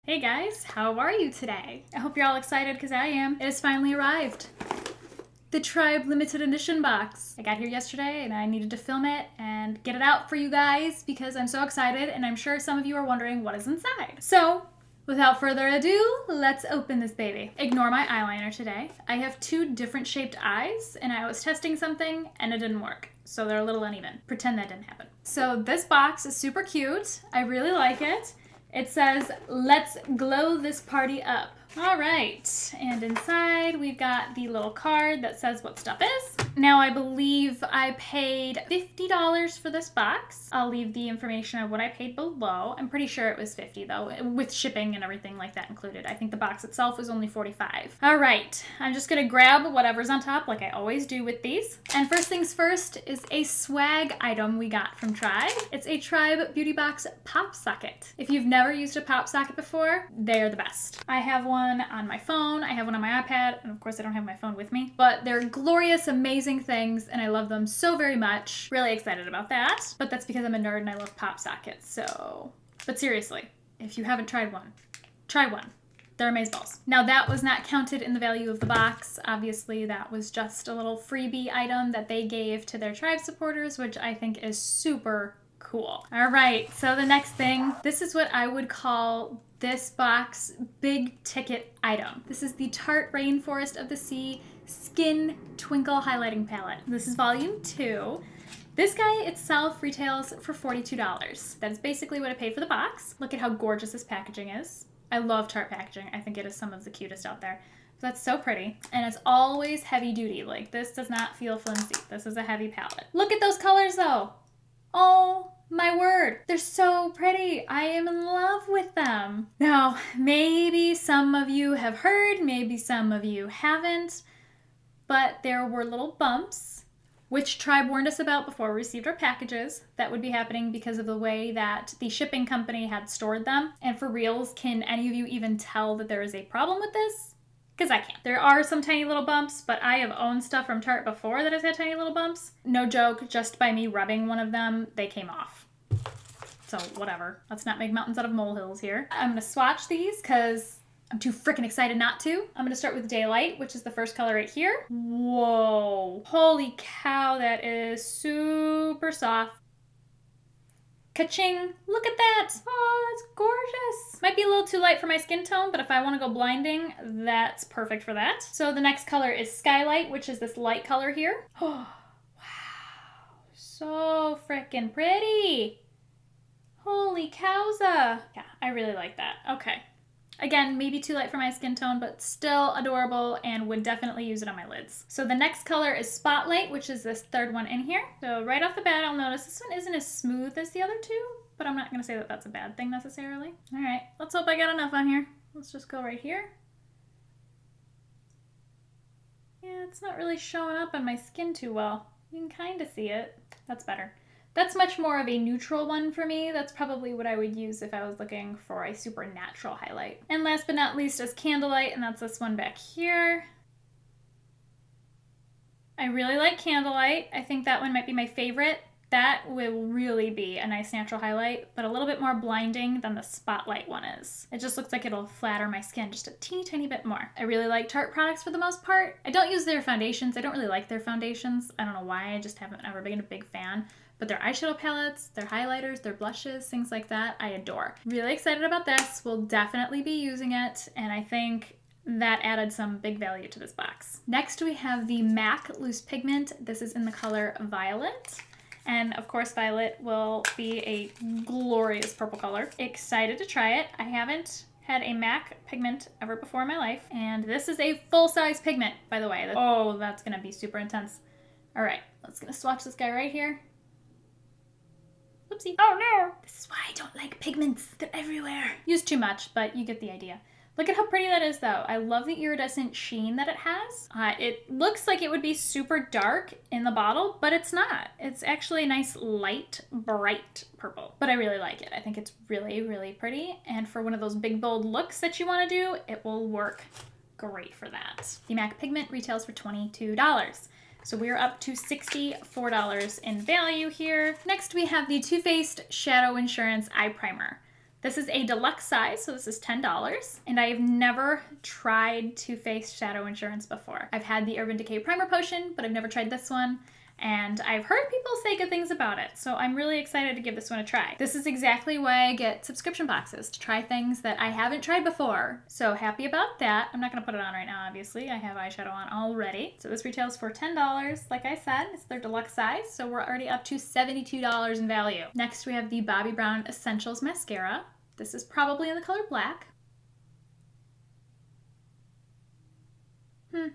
Hey guys, how are you today? I hope you're all excited because I am. It has finally arrived. The Tribe limited edition box. I got here yesterday and I needed to film it and get it out for you guys because I'm so excited and I'm sure some of you are wondering what is inside. So, without further ado, let's open this baby. Ignore my eyeliner today. I have two different shaped eyes and I was testing something and it didn't work. So they're a little uneven. Pretend that didn't happen. So this box is super cute. I really like it. It says, "Let's glow this party up." All right, and inside we've got the little card that says what stuff is. Now I believe I paid $50 for this box. I'll leave the information of what I paid below. I'm pretty sure it was $50 though, with shipping and everything like that included. I think the box itself was only $45. All right, I'm just gonna grab whatever's on top like I always do with these. And first things first is a swag item we got from Tribe. It's a Tribe Beauty Box pop socket. If you've never used a pop socket before, they're the best. I have one on my phone, I have one on my iPad, and of course I don't have my phone with me, but they're glorious, amazing things, and I love them so very much. Really excited about that, but that's because I'm a nerd and I love pop sockets, so... But seriously, if you haven't tried one, try one. They're amazeballs. Now that was not counted in the value of the box. Obviously that was just a little freebie item that they gave to their Tribe supporters, which I think is super cool. All right, so the next thing, this is what I would call this box big ticket item. This is the Tarte Rainforest of the Sea Skin Twinkle Highlighting Palette. This is volume 2. This guy itself retails for $42. That is basically what I paid for the box. Look at how gorgeous this packaging is. I love Tarte packaging. I think it is some of the cutest out there. That's so pretty. And it's always heavy duty. Like, this does not feel flimsy. This is a heavy palette. Look at those colors though. Oh my word, they're so pretty. I am in love with them. Now, maybe some of you have heard, maybe some of you haven't, but there were little bumps, which Tribe warned us about before we received our packages. That would be happening because of the way that the shipping company had stored them. And for reals, can any of you even tell that there is a problem with this? Because I can't. There are some tiny little bumps, but I have owned stuff from Tarte before that has had tiny little bumps. No joke, just by me rubbing one of them, they came off. So whatever. Let's not make mountains out of molehills here. I'm gonna swatch these because I'm too freaking excited not to. I'm gonna start with Daylight, which is the first color right here. Whoa. Holy cow, that is super soft. Ka-ching! Look at that! Oh, that's gorgeous! Might be a little too light for my skin tone, but if I want to go blinding, that's perfect for that. So the next color is Skylight, which is this light color here. Oh, wow. So freaking pretty! Holy cowza! Yeah, I really like that. Okay. Again, maybe too light for my skin tone, but still adorable and would definitely use it on my lids. So the next color is Spotlight, which is this third one in here. So right off the bat, I'll notice this one isn't as smooth as the other two, but I'm not gonna say that that's a bad thing necessarily. All right, let's hope I got enough on here. Let's just go right here. Yeah, it's not really showing up on my skin too well. You can kind of see it. That's better. That's much more of a neutral one for me. That's probably what I would use if I was looking for a super natural highlight. And last but not least is Candlelight, and that's this one back here. I really like Candlelight. I think that one might be my favorite. That will really be a nice natural highlight, but a little bit more blinding than the Spotlight one is. It just looks like it'll flatter my skin just a teeny tiny bit more. I really like Tarte products for the most part. I don't use their foundations. I don't really like their foundations. I don't know why. I just haven't ever been a big fan. But their eyeshadow palettes, their highlighters, their blushes, things like that, I adore. Really excited about this. We'll definitely be using it, and I think that added some big value to this box. Next we have the MAC Loose Pigment. This is in the color Violet. And of course Violet will be a glorious purple color. Excited to try it. I haven't had a MAC pigment ever before in my life. And this is a full-size pigment, by the way. Oh, that's gonna be super intense. All right, let's gonna swatch this guy right here. Oopsie. Oh no! This is why I don't like pigments. They're everywhere. Use too much, but you get the idea. Look at how pretty that is though. I love the iridescent sheen that it has. It looks like it would be super dark in the bottle, but it's not. It's actually a nice light, bright purple, but I really like it. I think it's really, really pretty. And for one of those big, bold looks that you want to do, it will work great for that. The MAC pigment retails for $22. So we're up to $64 in value here. Next we have the Too Faced Shadow Insurance Eye Primer. This is a deluxe size, so this is $10. And I've never tried Too Faced Shadow Insurance before. I've had the Urban Decay Primer Potion, but I've never tried this one. And I've heard people say good things about it, so I'm really excited to give this one a try. This is exactly why I get subscription boxes, to try things that I haven't tried before. So happy about that. I'm not gonna put it on right now, obviously. I have eyeshadow on already. So this retails for $10. Like I said, it's their deluxe size, so we're already up to $72 in value. Next, we have the Bobbi Brown Essentials Mascara. This is probably in the color black. I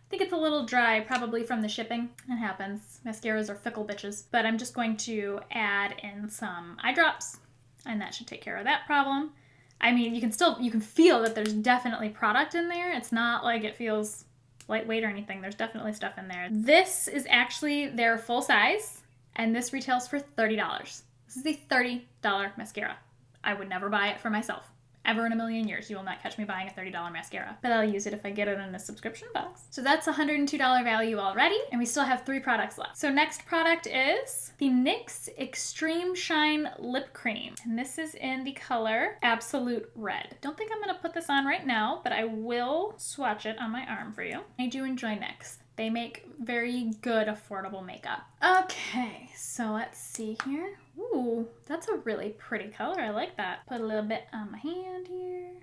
think it's a little dry, probably from the shipping. It happens. Mascaras are fickle bitches. But I'm just going to add in some eye drops, and that should take care of that problem. I mean, you can feel that there's definitely product in there. It's not like it feels lightweight or anything. There's definitely stuff in there. This is actually their full size, and this retails for $30. This is a $30 mascara. I would never buy it for myself. Ever in a million years, you will not catch me buying a $30 mascara. But I'll use it if I get it in a subscription box. So that's $102 value already, and we still have 3 products left. So next product is the NYX Extreme Shine Lip Cream. And this is in the color Absolute Red. Don't think I'm gonna put this on right now, but I will swatch it on my arm for you. I do enjoy NYX. They make very good, affordable makeup. Okay, so let's see here. Ooh, that's a really pretty color. I like that. Put a little bit on my hand here.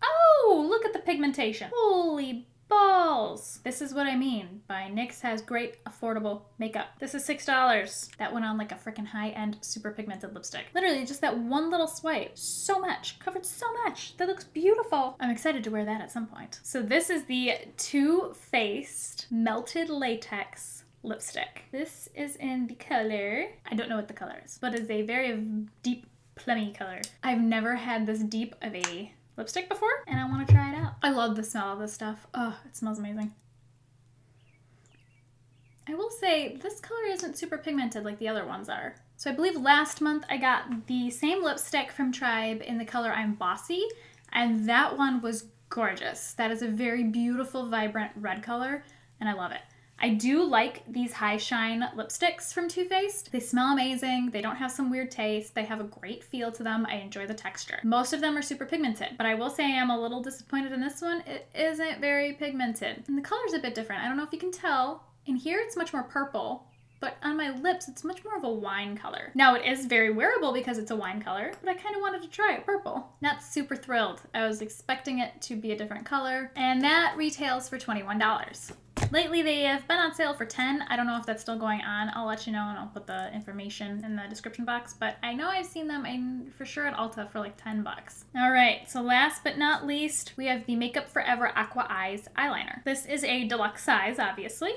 Oh, look at the pigmentation. Holy balls. This is what I mean by NYX has great, affordable makeup. This is $6. That went on like a freaking high-end, super pigmented lipstick. Literally, just that one little swipe. So much. Covered so much. That looks beautiful. I'm excited to wear that at some point. So this is the Too Faced Melted Latex lipstick. This is in the color, I don't know what the color is, but it's a very deep plummy color. I've never had this deep of a lipstick before, and I want to try it out. I love the smell of this stuff. Oh, it smells amazing. I will say, this color isn't super pigmented like the other ones are. So I believe last month I got the same lipstick from Tribe in the color I'm Bossy, and that one was gorgeous. That is a very beautiful, vibrant red color, and I love it. I do like these high shine lipsticks from Too Faced. They smell amazing. They don't have some weird taste. They have a great feel to them. I enjoy the texture. Most of them are super pigmented, but I will say I am a little disappointed in this one. It isn't very pigmented. And the color's a bit different. I don't know if you can tell. In here, it's much more purple, but on my lips, it's much more of a wine color. Now, it is very wearable because it's a wine color, but I kind of wanted to try it purple. Not super thrilled. I was expecting it to be a different color, and that retails for $21. Lately, they have been on sale for $10. I don't know if that's still going on. I'll let you know, and I'll put the information in the description box, but I know I've seen them for sure at Ulta for like $10. All right, so last but not least, we have the Makeup Forever Aqua Eyes eyeliner. This is a deluxe size, obviously.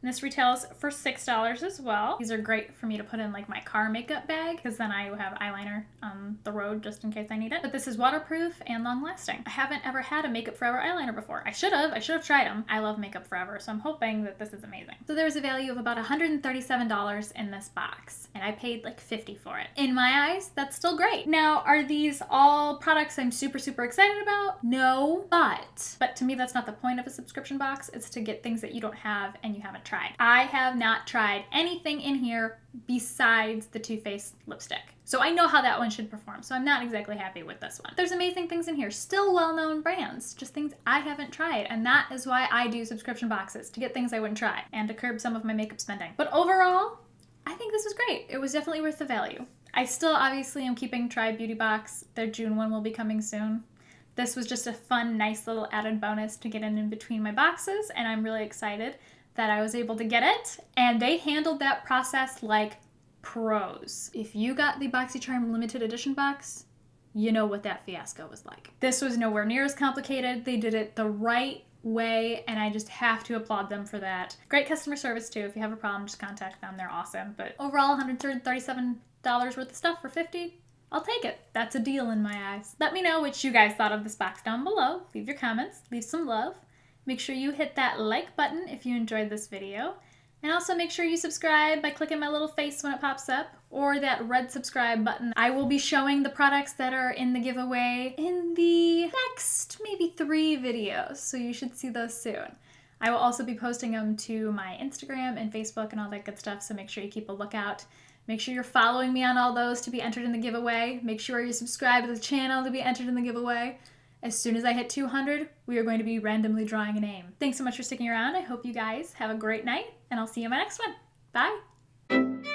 And this retails for $6 as well. These are great for me to put in like my car makeup bag, because then I have eyeliner on the road just in case I need it. But this is waterproof and long lasting. I haven't ever had a Makeup Forever eyeliner before. I should have tried them. I love Makeup Forever, so I'm hoping that this is amazing. So there's a value of about $137 in this box, and I paid like $50 for it. In my eyes, that's still great. Now, are these all products I'm super, super excited about? No, but to me, that's not the point of a subscription box. It's to get things that you don't have and you haven't tried. I have not tried anything in here besides the Too Faced lipstick. So I know how that one should perform, so I'm not exactly happy with this one. There's amazing things in here, still well-known brands, just things I haven't tried, and that is why I do subscription boxes, to get things I wouldn't try, and to curb some of my makeup spending. But overall, I think this was great. It was definitely worth the value. I still obviously am keeping Tribe Beauty Box. Their June one will be coming soon. This was just a fun, nice little added bonus to get in between my boxes, and I'm really excited that I was able to get it, and they handled that process like pros. If you got the BoxyCharm limited edition box, you know what that fiasco was like. This was nowhere near as complicated. They did it the right way, and I just have to applaud them for that. Great customer service too. If you have a problem, just contact them. They're awesome. But overall, $137 worth of stuff for $50. I'll take it. That's a deal in my eyes. Let me know what you guys thought of this box down below. Leave your comments. Leave some love. Make sure you hit that like button if you enjoyed this video. And also make sure you subscribe by clicking my little face when it pops up, or that red subscribe button. I will be showing the products that are in the giveaway in the next maybe 3 videos, so you should see those soon. I will also be posting them to my Instagram and Facebook and all that good stuff, so make sure you keep a lookout. Make sure you're following me on all those to be entered in the giveaway. Make sure you're subscribed to the channel to be entered in the giveaway. As soon as I hit 200, we are going to be randomly drawing a name. Thanks so much for sticking around. I hope you guys have a great night, and I'll see you in my next one. Bye!